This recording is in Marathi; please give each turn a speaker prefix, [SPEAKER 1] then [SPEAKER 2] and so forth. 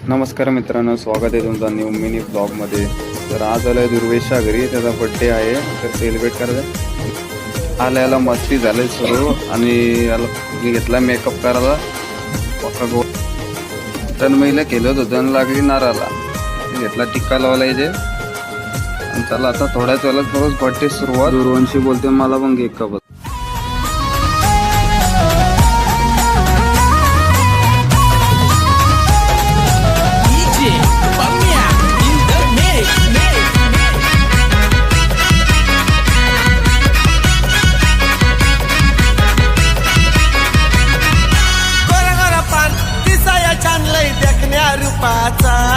[SPEAKER 1] नमस्कार मित्रांनो, स्वागत आहे तुमचा न्यू मिनी ब्लॉगमध्ये. तर आज आलाय दुर्वेशच्या घरी, त्याचा बड्डे आहे. तर सेलिब्रेट करायचं आल्याला मस्ती झाली सुरू आणि याला घेतला मेकअप करायला. पक्का गो तन्मयीला केलं होतं, जण लागली नाराला घेतला टिक्का लावायला इथे. आणि त्याला आता थोड्याच वेळात बरोबर बड्डे सुरुवात. दुर्वंशी बोलते मला पण केक कापत.
[SPEAKER 2] रूपाचा